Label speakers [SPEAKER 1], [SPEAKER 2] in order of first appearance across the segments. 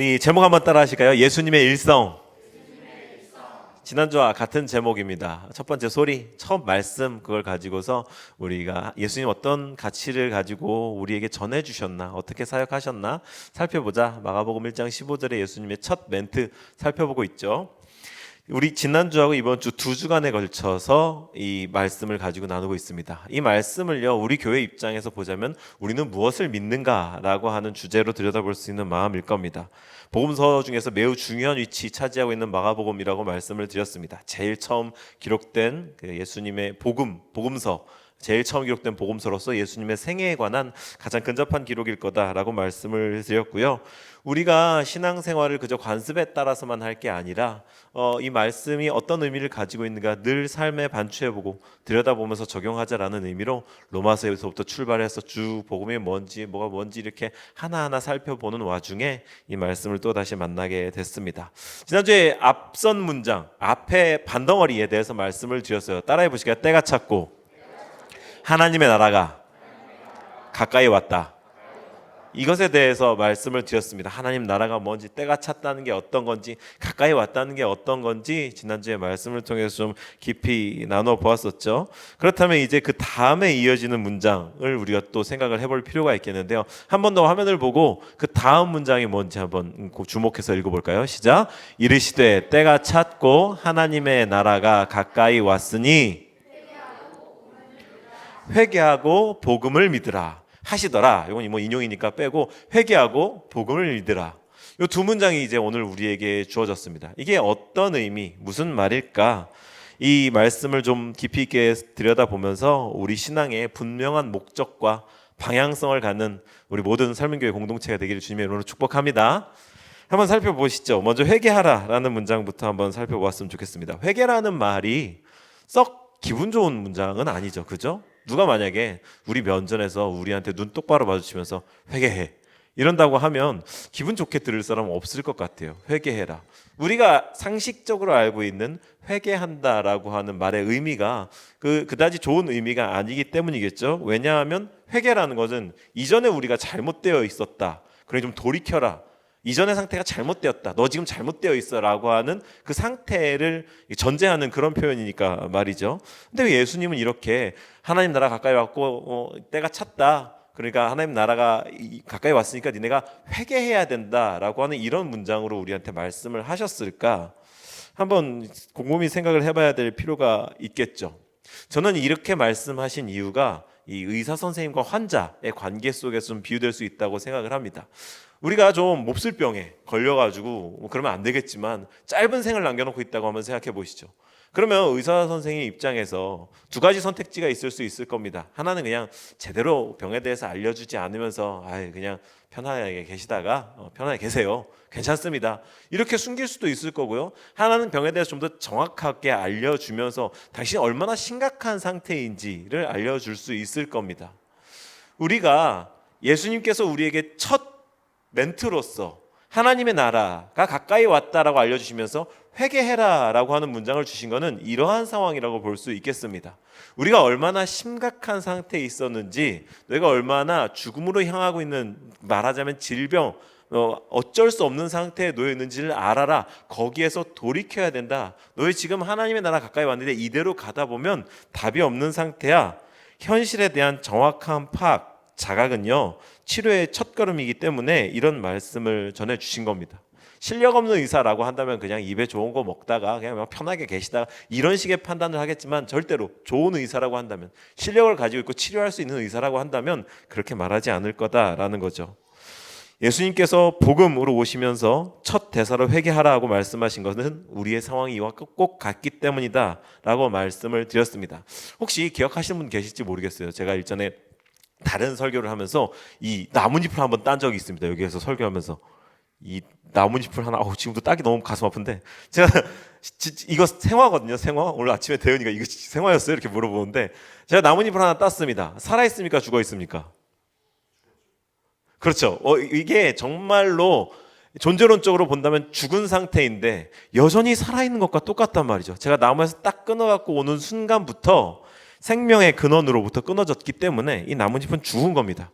[SPEAKER 1] 우리 제목 한번 따라 하실까요? 예수님의 일성. 지난주와 같은 제목입니다. 첫 번째 소리, 첫 말씀, 그걸 가지고서 우리가 예수님 어떤 가치를 가지고 우리에게 전해주셨나, 어떻게 사역하셨나 살펴보자. 마가복음 1장 15절에 예수님의 첫 멘트 살펴보고 있죠. 우리 지난주하고 이번 주 두 주간에 걸쳐서 이 말씀을 가지고 나누고 있습니다. 이 말씀을요, 우리 교회 입장에서 보자면 우리는 무엇을 믿는가라고 하는 주제로 들여다볼 수 있는 마음일 겁니다. 복음서 중에서 매우 중요한 위치 차지하고 있는 마가복음이라고 말씀을 드렸습니다. 제일 처음 기록된 예수님의 복음서, 제일 처음 기록된 복음서로서 예수님의 생애에 관한 가장 근접한 기록일 거다라고 말씀을 드렸고요. 우리가 신앙생활을 그저 관습에 따라서만 할 게 아니라 이 말씀이 어떤 의미를 가지고 있는가 늘 삶에 반추해보고 들여다보면서 적용하자라는 의미로 로마서에서부터 출발해서 쭉 복음이 뭔지 뭐가 뭔지 이렇게 하나하나 살펴보는 와중에 이 말씀을 또 다시 만나게 됐습니다. 지난주에 앞선 문장 앞에 반덩어리에 대해서 말씀을 드렸어요. 따라해 보실까요? 때가 찼고 하나님의 나라가 가까이 왔다. 이것에 대해서 말씀을 드렸습니다. 하나님 나라가 뭔지, 때가 찼다는 게 어떤 건지, 가까이 왔다는 게 어떤 건지 지난주에 말씀을 통해서 좀 깊이 나눠 보았었죠. 그렇다면 이제 그 다음에 이어지는 문장을 우리가 또 생각을 해볼 필요가 있겠는데요. 한 번 더 화면을 보고 그 다음 문장이 뭔지 한번 주목해서 읽어볼까요? 시작. 이르시되 때가 찼고 하나님의 나라가 가까이 왔으니 회개하고 복음을 믿으라 하시더라. 이건 뭐 인용이니까 빼고 회개하고 복음을 믿으라. 이 두 문장이 이제 오늘 우리에게 주어졌습니다. 이게 어떤 의미, 무슨 말일까? 이 말씀을 좀 깊이 있게 들여다보면서 우리 신앙의 분명한 목적과 방향성을 갖는 우리 모든 삶은교회 공동체가 되기를 주님의 이름으로 축복합니다. 한번 살펴보시죠. 먼저 회개하라라는 문장부터 한번 살펴보았으면 좋겠습니다. 회개라는 말이 썩 기분 좋은 문장은 아니죠, 그죠? 누가 만약에 우리 면전에서 우리한테 눈 똑바로 마주치면서 회개해 이런다고 하면 기분 좋게 들을 사람은 없을 것 같아요. 회개해라. 우리가 상식적으로 알고 있는 회개한다라고 하는 말의 의미가 그다지 좋은 의미가 아니기 때문이겠죠. 왜냐하면 회개라는 것은 이전에 우리가 잘못되어 있었다, 그러니 좀 돌이켜라, 이전의 상태가 잘못되었다, 너 지금 잘못되어 있어 라고 하는 그 상태를 전제하는 그런 표현이니까 말이죠. 근데 왜 예수님은 이렇게 하나님 나라 가까이 왔고 때가 찼다, 그러니까 하나님 나라가 가까이 왔으니까 니네가 회개해야 된다라고 하는 이런 문장으로 우리한테 말씀을 하셨을까? 한번 곰곰이 생각을 해봐야 될 필요가 있겠죠. 저는 이렇게 말씀하신 이유가 이 의사 선생님과 환자의 관계 속에서 좀 비유될 수 있다고 생각을 합니다. 우리가 좀 몹쓸병에 걸려가지고 그러면 안 되겠지만 짧은 생을 남겨놓고 있다고 한번 생각해 보시죠. 그러면 의사 선생님 입장에서 두 가지 선택지가 있을 수 있을 겁니다. 하나는 그냥 제대로 병에 대해서 알려주지 않으면서 그냥 편하게 계시다가 편하게 계세요, 괜찮습니다, 이렇게 숨길 수도 있을 거고요. 하나는 병에 대해서 좀 더 정확하게 알려주면서 당신이 얼마나 심각한 상태인지를 알려줄 수 있을 겁니다. 우리가 예수님께서 우리에게 첫 멘트로서 하나님의 나라가 가까이 왔다라고 알려주시면서 회개해라라고 하는 문장을 주신 것은 이러한 상황이라고 볼 수 있겠습니다. 우리가 얼마나 심각한 상태에 있었는지, 내가 얼마나 죽음으로 향하고 있는, 말하자면 질병, 어쩔 수 없는 상태에 놓여 있는지를 알아라. 거기에서 돌이켜야 된다. 너희 지금 하나님의 나라 가까이 왔는데 이대로 가다 보면 답이 없는 상태야. 현실에 대한 정확한 파악, 자각은요, 치료의 첫걸음이기 때문에 이런 말씀을 전해주신 겁니다. 실력 없는 의사라고 한다면 그냥 입에 좋은 거 먹다가 그냥 편하게 계시다가 이런 식의 판단을 하겠지만, 절대로 좋은 의사라고 한다면, 실력을 가지고 있고 치료할 수 있는 의사라고 한다면 그렇게 말하지 않을 거다라는 거죠. 예수님께서 복음으로 오시면서 첫 대사로 회개하라고 말씀하신 것은 우리의 상황이 이와 꼭 같기 때문이다 라고 말씀을 드렸습니다. 혹시 기억하시는 분 계실지 모르겠어요. 제가 일전에 다른 설교를 하면서 이 나뭇잎을 한번 딴 적이 있습니다. 여기에서 설교하면서 이 나뭇잎을 하나, 지금도 따기 너무 가슴 아픈데, 제가 이거 생화거든요. 생화. 오늘 아침에 대현이가 이거 생화였어요? 이렇게 물어보는데, 제가 나뭇잎을 하나 땄습니다. 살아있습니까? 죽어있습니까? 그렇죠. 이게 정말로 존재론적으로 본다면 죽은 상태인데 여전히 살아있는 것과 똑같단 말이죠. 제가 나무에서 딱 끊어갖고 오는 순간부터 생명의 근원으로부터 끊어졌기 때문에 이 나뭇잎은 죽은 겁니다.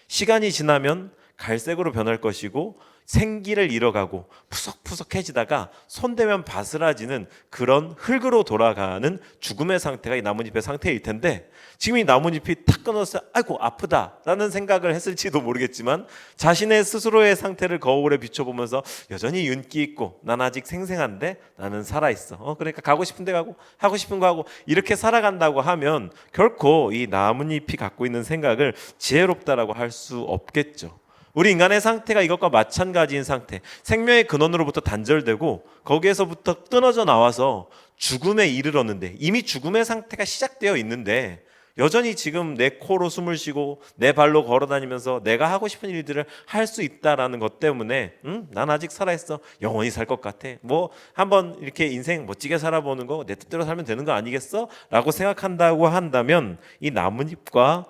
[SPEAKER 1] 시간이 지나면 갈색으로 변할 것이고 생기를 잃어가고 푸석푸석해지다가 손대면 바스라지는 그런 흙으로 돌아가는 죽음의 상태가 이 나뭇잎의 상태일 텐데, 지금 이 나뭇잎이 탁 끊어서 아이고 아프다라는 생각을 했을지도 모르겠지만 자신의 스스로의 상태를 거울에 비춰보면서 여전히 윤기 있고 난 아직 생생한데 나는 살아있어. 그러니까 가고 싶은 데 가고 하고 싶은 거 하고 이렇게 살아간다고 하면 결코 이 나뭇잎이 갖고 있는 생각을 지혜롭다라고 할 수 없겠죠. 우리 인간의 상태가 이것과 마찬가지인 상태, 생명의 근원으로부터 단절되고 거기에서부터 끊어져 나와서 죽음에 이르렀는데, 이미 죽음의 상태가 시작되어 있는데 여전히 지금 내 코로 숨을 쉬고 내 발로 걸어다니면서 내가 하고 싶은 일들을 할 수 있다라는 것 때문에 난 아직 살아있어, 영원히 살 것 같아, 뭐 한번 이렇게 인생 멋지게 살아보는 거 내 뜻대로 살면 되는 거 아니겠어? 라고 생각한다고 한다면 이 나뭇잎과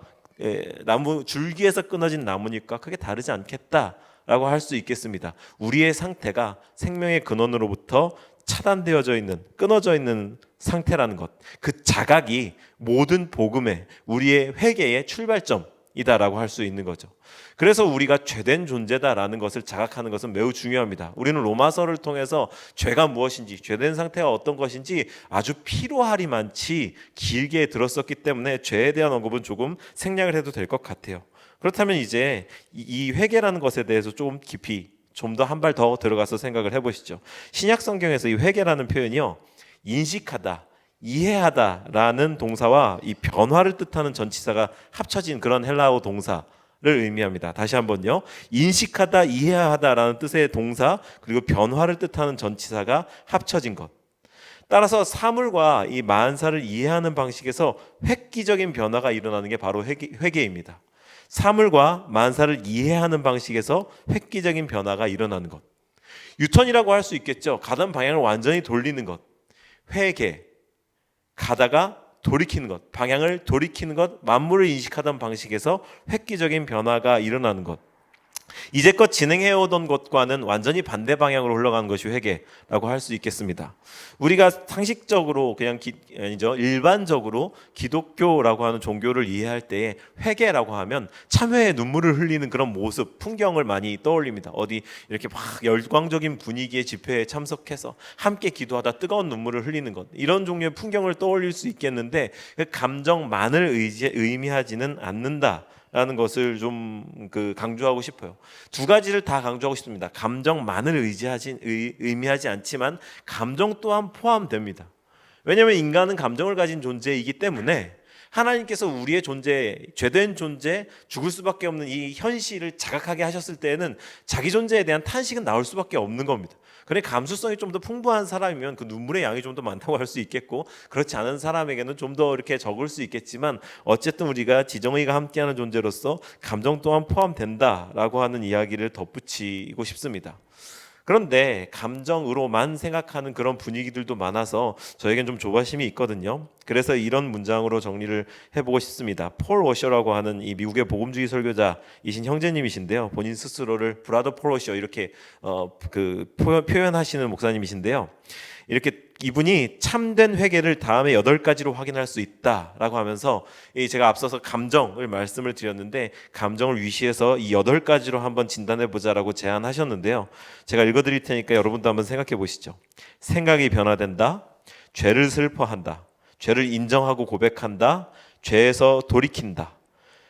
[SPEAKER 1] 나무 줄기에서 끊어진 나뭇잎과 크게 다르지 않겠다라고 할 수 있겠습니다. 우리의 상태가 생명의 근원으로부터 차단되어져 있는, 끊어져 있는 상태라는 것, 그 자각이 모든 복음의, 우리의 회개의 출발점이다라고 할 수 있는 거죠. 그래서 우리가 죄된 존재다라는 것을 자각하는 것은 매우 중요합니다. 우리는 로마서를 통해서 죄가 무엇인지, 죄된 상태가 어떤 것인지 아주 피로하리만치 길게 들었었기 때문에 죄에 대한 언급은 조금 생략을 해도 될 것 같아요. 그렇다면 이제 이 회개라는 것에 대해서 조금 깊이 좀 더 한 발 더 들어가서 생각을 해보시죠. 신약 성경에서 이 회개라는 표현이요, 인식하다, 이해하다라는 동사와 이 변화를 뜻하는 전치사가 합쳐진 그런 헬라어 동사를 의미합니다. 다시 한번요, 인식하다, 이해하다라는 뜻의 동사 그리고 변화를 뜻하는 전치사가 합쳐진 것. 따라서 사물과 이 만사를 이해하는 방식에서 획기적인 변화가 일어나는 게 바로 회개입니다. 사물과 만사를 이해하는 방식에서 획기적인 변화가 일어나는 것. 유턴이라고 할 수 있겠죠. 가던 방향을 완전히 돌리는 것. 회개, 가다가 돌이키는 것, 방향을 돌이키는 것, 만물을 인식하던 방식에서 획기적인 변화가 일어나는 것. 이제껏 진행해오던 것과는 완전히 반대 방향으로 흘러가는 것이 회개라고 할 수 있겠습니다. 우리가 상식적으로 그냥 아니죠, 일반적으로 기독교라고 하는 종교를 이해할 때에 회개라고 하면 참회의 눈물을 흘리는 그런 모습, 풍경을 많이 떠올립니다. 어디 이렇게 막 열광적인 분위기의 집회에 참석해서 함께 기도하다 뜨거운 눈물을 흘리는 것, 이런 종류의 풍경을 떠올릴 수 있겠는데 그 감정만을 의미하지는 않는다 라는 것을 좀 강조하고 싶어요. 두 가지를 다 강조하고 싶습니다. 감정만을 의미하지 않지만 감정 또한 포함됩니다. 왜냐하면 인간은 감정을 가진 존재이기 때문에 하나님께서 우리의 존재, 죄된 존재, 죽을 수밖에 없는 이 현실을 자각하게 하셨을 때에는 자기 존재에 대한 탄식은 나올 수밖에 없는 겁니다. 그래, 감수성이 좀 더 풍부한 사람이면 그 눈물의 양이 좀 더 많다고 할 수 있겠고, 그렇지 않은 사람에게는 좀 더 이렇게 적을 수 있겠지만 어쨌든 우리가 지정의가 함께하는 존재로서 감정 또한 포함된다라고 하는 이야기를 덧붙이고 싶습니다. 그런데 감정으로만 생각하는 그런 분위기들도 많아서 저에겐 좀 조바심이 있거든요. 그래서 이런 문장으로 정리를 해보고 싶습니다. 폴 워셔라고 하는 이 미국의 복음주의 설교자이신 형제님이신데요, 본인 스스로를 브라더 폴 워셔 이렇게 표현하시는 목사님이신데요, 이렇게 이분이 참된 회개를 다음에 8가지로 확인할 수 있다라고 하면서, 제가 앞서서 감정을 말씀을 드렸는데 감정을 위시해서 이 8가지로 한번 진단해보자라고 제안하셨는데요, 제가 읽어드릴 테니까 여러분도 한번 생각해 보시죠. 생각이 변화된다, 죄를 슬퍼한다, 죄를 인정하고 고백한다, 죄에서 돌이킨다,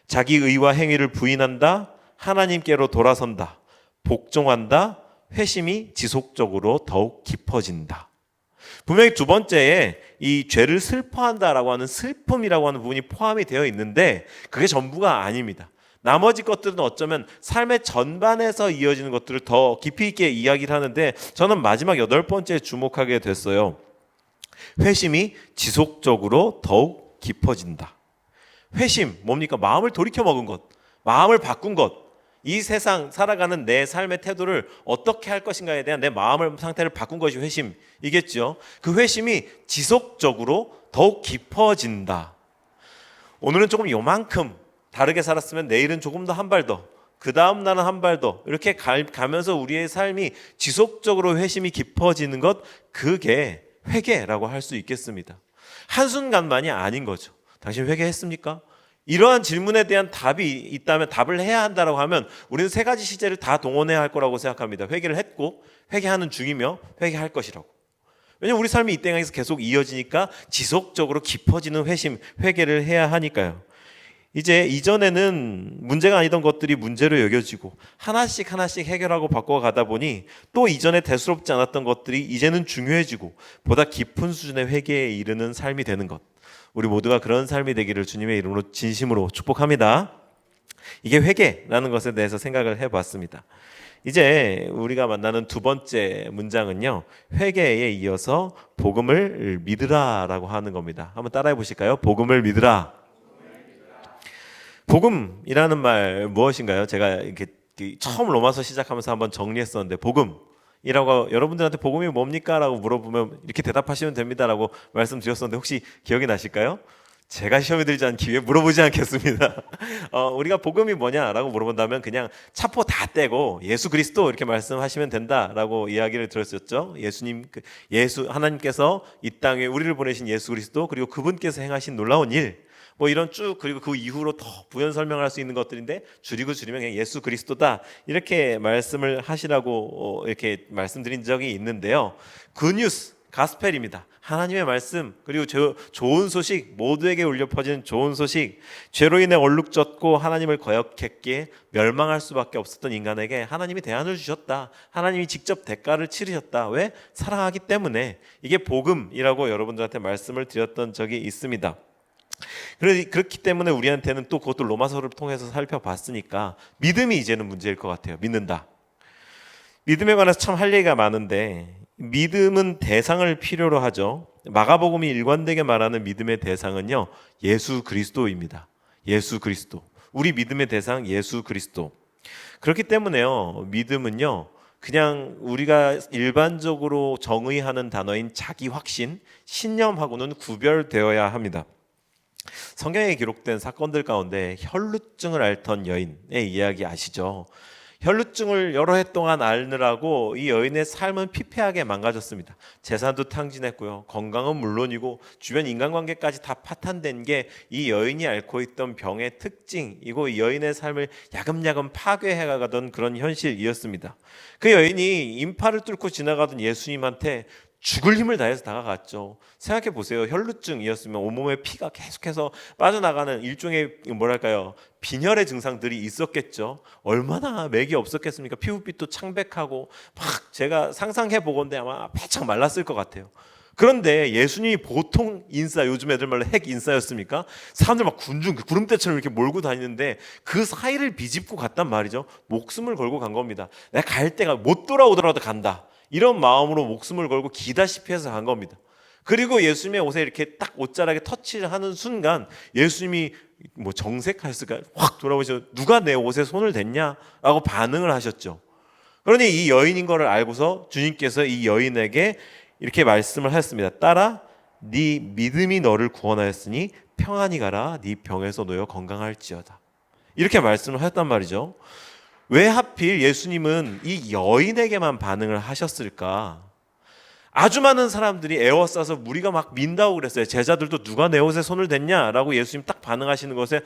[SPEAKER 1] 자기 의와 행위를 부인한다, 하나님께로 돌아선다, 복종한다, 회심이 지속적으로 더욱 깊어진다. 분명히 두 번째에 이 죄를 슬퍼한다라고 하는 슬픔이라고 하는 부분이 포함이 되어 있는데 그게 전부가 아닙니다. 나머지 것들은 어쩌면 삶의 전반에서 이어지는 것들을 더 깊이 있게 이야기를 하는데 저는 마지막 8번째에 주목하게 됐어요. 회심이 지속적으로 더욱 깊어진다. 회심, 뭡니까? 마음을 돌이켜 먹은 것, 마음을 바꾼 것, 이 세상 살아가는 내 삶의 태도를 어떻게 할 것인가에 대한 내 마음의 상태를 바꾼 것이 회심이겠죠. 그 회심이 지속적으로 더욱 깊어진다. 오늘은 조금 요만큼 다르게 살았으면 내일은 조금 더 한 발 더, 그 다음 날은 한 발 더, 이렇게 가면서 우리의 삶이 지속적으로 회심이 깊어지는 것, 그게 회개라고 할 수 있겠습니다. 한순간만이 아닌 거죠. 당신 회개했습니까? 이러한 질문에 대한 답이 있다면, 답을 해야 한다라고 하면 우리는 세 가지 시제를 다 동원해야 할 거라고 생각합니다. 회개를 했고, 회개하는 중이며, 회개할 것이라고. 왜냐하면 우리 삶이 이 땅에서 계속 이어지니까 지속적으로 깊어지는 회개를 해야 하니까요. 이제 이전에는 문제가 아니던 것들이 문제로 여겨지고 하나씩 하나씩 해결하고 바꿔가다 보니 또 이전에 대수롭지 않았던 것들이 이제는 중요해지고 보다 깊은 수준의 회개에 이르는 삶이 되는 것, 우리 모두가 그런 삶이 되기를 주님의 이름으로 진심으로 축복합니다. 이게 회개라는 것에 대해서 생각을 해봤습니다. 이제 우리가 만나는 두 번째 문장은요, 회개에 이어서 복음을 믿으라라고 하는 겁니다. 한번 따라해 보실까요? 복음을 믿으라. 복음이라는 말 무엇인가요? 제가 이렇게 처음 로마서 시작하면서 한번 정리했었는데, 복음이라고, 여러분들한테 복음이 뭡니까? 라고 물어보면 이렇게 대답하시면 됩니다 라고 말씀드렸었는데 혹시 기억이 나실까요? 제가 시험에 들지 않기 위해 물어보지 않겠습니다. 우리가 복음이 뭐냐라고 물어본다면 그냥 차포 다 떼고 예수 그리스도 이렇게 말씀하시면 된다라고 이야기를 들었었죠. 하나님께서 이 땅에 우리를 보내신 예수 그리스도, 그리고 그분께서 행하신 놀라운 일, 뭐 이런 쭉, 그리고 그 이후로 더 부연 설명할 수 있는 것들인데 줄이면 그냥 예수 그리스도다 이렇게 말씀을 하시라고 이렇게 말씀드린 적이 있는데요. 굿뉴스, 가스펠입니다. 하나님의 말씀, 그리고 좋은 소식, 모두에게 울려 퍼지는 좋은 소식. 죄로 인해 얼룩졌고 하나님을 거역했기에 멸망할 수밖에 없었던 인간에게 하나님이 대안을 주셨다. 하나님이 직접 대가를 치르셨다. 왜? 사랑하기 때문에. 이게 복음이라고 여러분들한테 말씀을 드렸던 적이 있습니다. 그렇기 때문에 우리한테는 또 그것도 로마서를 통해서 살펴봤으니까 믿음이 이제는 문제일 것 같아요. 믿는다. 믿음에 관해서 참 할 얘기가 많은데, 믿음은 대상을 필요로 하죠. 마가복음이 일관되게 말하는 믿음의 대상은요, 예수 그리스도입니다. 예수 그리스도. 우리 믿음의 대상 예수 그리스도. 그렇기 때문에요, 믿음은요, 그냥 우리가 일반적으로 정의하는 단어인 자기 확신, 신념하고는 구별되어야 합니다. 성경에 기록된 사건들 가운데 혈루증을 앓던 여인의 이야기 아시죠? 혈루증을 여러 해 동안 앓느라고 이 여인의 삶은 피폐하게 망가졌습니다. 재산도 탕진했고요. 건강은 물론이고 주변 인간관계까지 다 파탄된 게 이 여인이 앓고 있던 병의 특징이고, 이 여인의 삶을 야금야금 파괴해가던 그런 현실이었습니다. 그 여인이 인파를 뚫고 지나가던 예수님한테 죽을 힘을 다해서 다가갔죠. 생각해 보세요. 혈루증이었으면 온몸에 피가 계속해서 빠져나가는 일종의 빈혈의 증상들이 있었겠죠. 얼마나 맥이 없었겠습니까? 피부빛도 창백하고 막 제가 상상해 보건대 아마 바짝 말랐을 것 같아요. 그런데 예수님이 보통 인싸, 요즘 애들 말로 핵 인싸였습니까? 사람들 막 구름대처럼 이렇게 몰고 다니는데 그 사이를 비집고 갔단 말이죠. 목숨을 걸고 간 겁니다. 내가 갈 때가 못 돌아오더라도 간다, 이런 마음으로 목숨을 걸고 기다시피 해서 간 겁니다. 그리고 예수님의 옷에 이렇게 딱 옷자락에 터치를 하는 순간 예수님이 정색하셨을까요? 확 돌아보셔서 누가 내 옷에 손을 댔냐라고 반응을 하셨죠. 그러니 이 여인인 것을 알고서 주님께서 이 여인에게 이렇게 말씀을 하셨습니다. 따라 네 믿음이 너를 구원하였으니 평안히 가라, 네 병에서 놓여 건강할지어다. 이렇게 말씀을 하셨단 말이죠. 왜 하필 예수님은 이 여인에게만 반응을 하셨을까? 아주 많은 사람들이 에워싸서 무리가 막 민다고 그랬어요. 제자들도 누가 내 옷에 손을 댔냐라고 예수님 딱 반응하시는 것에,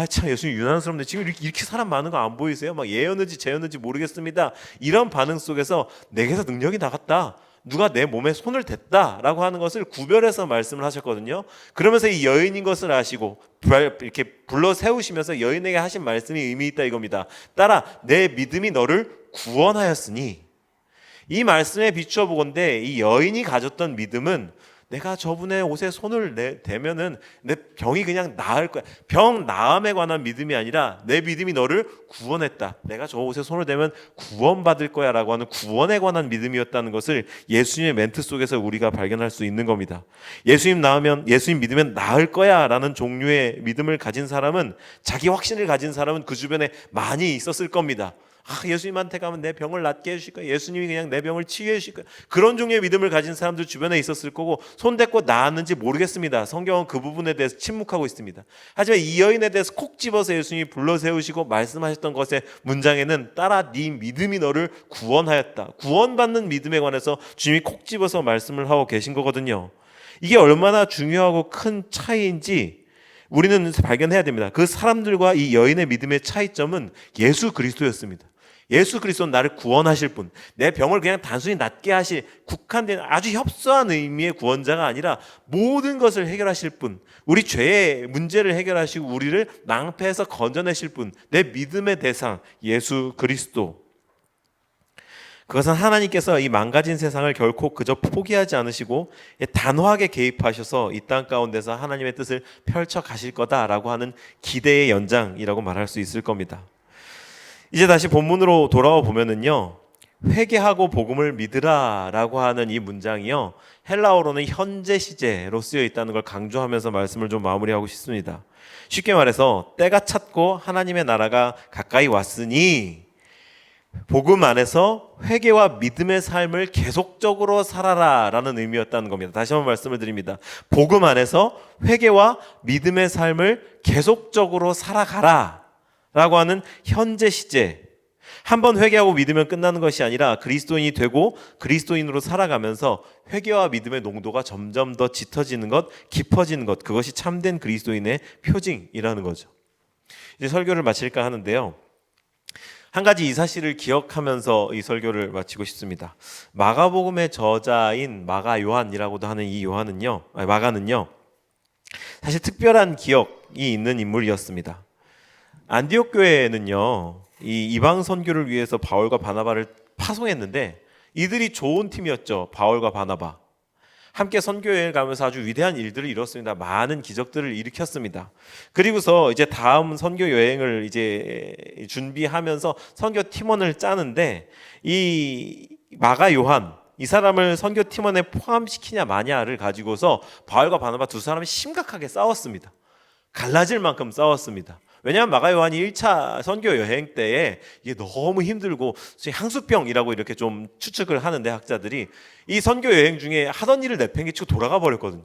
[SPEAKER 1] 참 예수님 유난스럽네, 지금 이렇게 사람 많은 거 안 보이세요? 막 예였는지 재였는지 모르겠습니다. 이런 반응 속에서 내게서 능력이 나갔다, 누가 내 몸에 손을 댔다라고 하는 것을 구별해서 말씀을 하셨거든요. 그러면서 이 여인인 것을 아시고 이렇게 불러 세우시면서 여인에게 하신 말씀이 의미 있다 이겁니다. 따라 내 믿음이 너를 구원하였으니. 이 말씀에 비추어 보건대 이 여인이 가졌던 믿음은 내가 저분의 옷에 손을 대면은 내 병이 그냥 나을 거야. 병 나음에 관한 믿음이 아니라 내 믿음이 너를 구원했다, 내가 저 옷에 손을 대면 구원받을 거야 라고 하는 구원에 관한 믿음이었다는 것을 예수님의 멘트 속에서 우리가 발견할 수 있는 겁니다. 예수님 믿으면 나을 거야 라는 종류의 믿음을 가진 사람은, 자기 확신을 가진 사람은 그 주변에 많이 있었을 겁니다. 예수님한테 가면 내 병을 낫게 해주실 거야, 예수님이 그냥 내 병을 치유해 주실 거야, 그런 종류의 믿음을 가진 사람들 주변에 있었을 거고, 손댔고 나았는지 모르겠습니다. 성경은 그 부분에 대해서 침묵하고 있습니다. 하지만 이 여인에 대해서 콕 집어서 예수님이 불러 세우시고 말씀하셨던 것의 문장에는 따라 네 믿음이 너를 구원하였다, 구원받는 믿음에 관해서 주님이 콕 집어서 말씀을 하고 계신 거거든요. 이게 얼마나 중요하고 큰 차이인지 우리는 발견해야 됩니다. 그 사람들과 이 여인의 믿음의 차이점은 예수 그리스도였습니다. 예수 그리스도는 나를 구원하실 분, 내 병을 그냥 단순히 낫게 하실 국한된 아주 협소한 의미의 구원자가 아니라 모든 것을 해결하실 분, 우리 죄의 문제를 해결하시고 우리를 낭패에서 건져내실 분, 내 믿음의 대상 예수 그리스도. 그것은 하나님께서 이 망가진 세상을 결코 그저 포기하지 않으시고 단호하게 개입하셔서 이 땅 가운데서 하나님의 뜻을 펼쳐 가실 거다라고 하는 기대의 연장이라고 말할 수 있을 겁니다. 이제 다시 본문으로 돌아와 보면은요, 회개하고 복음을 믿으라라고 하는 이 문장이요, 헬라어로는 현재 시제로 쓰여 있다는 걸 강조하면서 말씀을 좀 마무리하고 싶습니다. 쉽게 말해서 때가 찼고 하나님의 나라가 가까이 왔으니 복음 안에서 회개와 믿음의 삶을 계속적으로 살아라라는 의미였다는 겁니다. 다시 한번 말씀을 드립니다. 복음 안에서 회개와 믿음의 삶을 계속적으로 살아가라라고 하는 현재 시제. 한번 회개하고 믿으면 끝나는 것이 아니라 그리스도인이 되고 그리스도인으로 살아가면서 회개와 믿음의 농도가 점점 더 짙어지는 것, 깊어지는 것, 그것이 참된 그리스도인의 표징이라는 거죠. 이제 설교를 마칠까 하는데요, 한 가지 이 사실을 기억하면서 이 설교를 마치고 싶습니다. 마가복음의 저자인 마가 요한이라고도 하는 이 마가는요, 사실 특별한 기억이 있는 인물이었습니다. 안디옥 교회에는요, 이 이방 선교를 위해서 바울과 바나바를 파송했는데 이들이 좋은 팀이었죠. 바울과 바나바 함께 선교여행을 가면서 아주 위대한 일들을 이뤘습니다. 많은 기적들을 일으켰습니다. 그리고서 이제 다음 선교 여행을 이제 준비하면서 선교 팀원을 짜는데 이 마가 요한, 이 사람을 선교 팀원에 포함시키냐 마냐를 가지고서 바울과 바나바 두 사람이 심각하게 싸웠습니다. 갈라질 만큼 싸웠습니다. 왜냐하면 마가 요한이 1차 선교 여행 때에 이게 너무 힘들고 향수병이라고 이렇게 좀 추측을 하는데, 학자들이 이 선교 여행 중에 하던 일을 내팽개치고 돌아가 버렸거든요.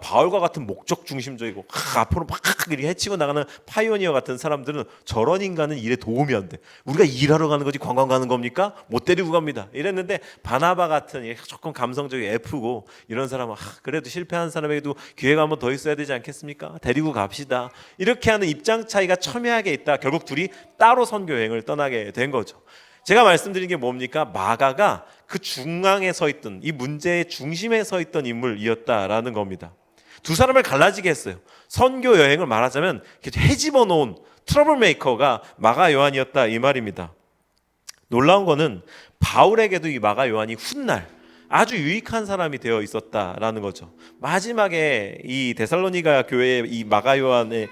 [SPEAKER 1] 바울과 같은 목적 중심적이고 앞으로 막 이렇게 해치고 나가는 파이오니어 같은 사람들은 저런 인간은 일에 도움이 안 돼. 우리가 일하러 가는 거지 관광 가는 겁니까? 못 데리고 갑니다. 이랬는데 바나바 같은 조금 감성적이 F고 이런 사람은 그래도 실패한 사람에게도 기회가 한 번 더 있어야 되지 않겠습니까? 데리고 갑시다. 이렇게 하는 입장 차이가 첨예하게 있다. 결국 둘이 따로 선교 여행을 떠나게 된 거죠. 제가 말씀드린 게 뭡니까? 마가가 그 중앙에 서 있던, 이 문제의 중심에 서 있던 인물이었다라는 겁니다. 두 사람을 갈라지게 했어요. 선교 여행을 말하자면 헤집어 놓은 트러블 메이커가 마가 요한이었다, 이 말입니다. 놀라운 거는 바울에게도 이 마가 요한이 훗날 아주 유익한 사람이 되어 있었다라는 거죠. 마지막에 이 데살로니가 교회에 이 마가 요한의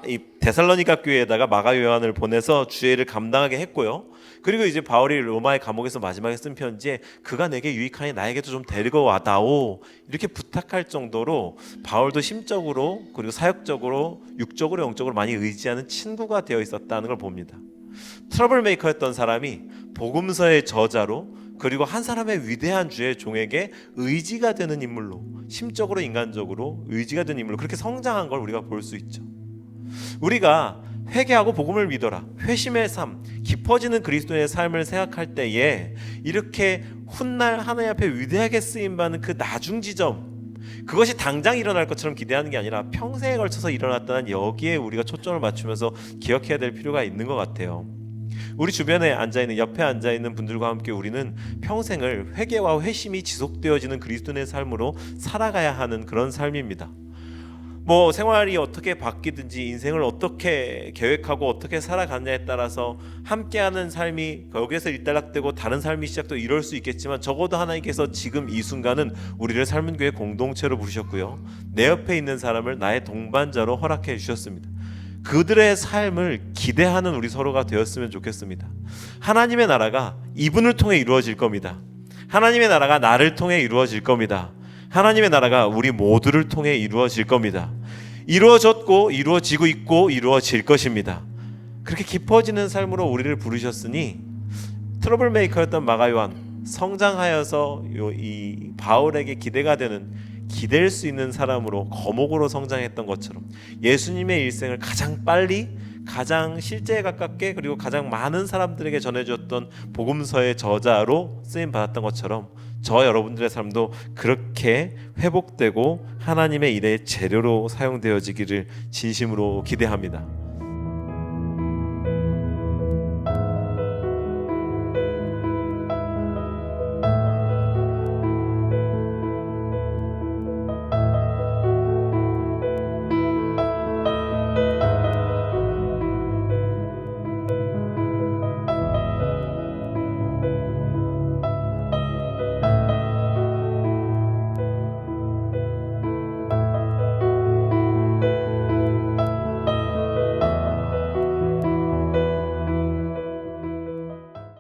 [SPEAKER 1] 이 데살로니가 교회에다가 마가 요한을 보내서 주의를 감당하게 했고요. 그리고 이제 바울이 로마의 감옥에서 마지막에 쓴 편지에 그가 내게 유익하니 나에게도 좀 데리고 와다오, 이렇게 부탁할 정도로 바울도 심적으로 그리고 사역적으로 육적으로 영적으로 많이 의지하는 친구가 되어 있었다는 걸 봅니다. 트러블 메이커였던 사람이 복음서의 저자로, 그리고 한 사람의 위대한 주의 종에게 의지가 되는 인물로, 심적으로 인간적으로 의지가 되는 인물로 그렇게 성장한 걸 우리가 볼 수 있죠. 우리가 회개하고 복음을 믿어라, 회심의 삶, 깊어지는 그리스도의 삶을 생각할 때에 이렇게 훗날 하나님 앞에 위대하게 쓰임받는 그 나중 지점, 그것이 당장 일어날 것처럼 기대하는 게 아니라 평생에 걸쳐서 일어났다는 여기에 우리가 초점을 맞추면서 기억해야 될 필요가 있는 것 같아요. 우리 주변에 앉아있는, 옆에 앉아있는 분들과 함께 우리는 평생을 회개와 회심이 지속되어지는 그리스도의 삶으로 살아가야 하는 그런 삶입니다. 뭐 생활이 어떻게 바뀌든지 인생을 어떻게 계획하고 어떻게 살아가느냐에 따라서 함께하는 삶이 거기에서 일단락되고 다른 삶이 시작도 이럴 수 있겠지만, 적어도 하나님께서 지금 이 순간은 우리를 삶은 교회 공동체로 부르셨고요, 내 옆에 있는 사람을 나의 동반자로 허락해 주셨습니다. 그들의 삶을 기대하는 우리 서로가 되었으면 좋겠습니다. 하나님의 나라가 이분을 통해 이루어질 겁니다. 하나님의 나라가 나를 통해 이루어질 겁니다. 하나님의 나라가 우리 모두를 통해 이루어질 겁니다. 이루어졌고 이루어지고 있고 이루어질 것입니다. 그렇게 깊어지는 삶으로 우리를 부르셨으니 트러블 메이커였던 마가 요한, 성장하여서 이 바울에게 기대가 되는, 기댈 수 있는 사람으로, 거목으로 성장했던 것처럼 예수님의 일생을 가장 빨리, 가장 실제에 가깝게, 그리고 가장 많은 사람들에게 전해줬던 복음서의 저자로 쓰임 받았던 것처럼 저와 여러분들의 삶도 그렇게 회복되고 하나님의 일의 재료로 사용되어지기를 진심으로 기대합니다.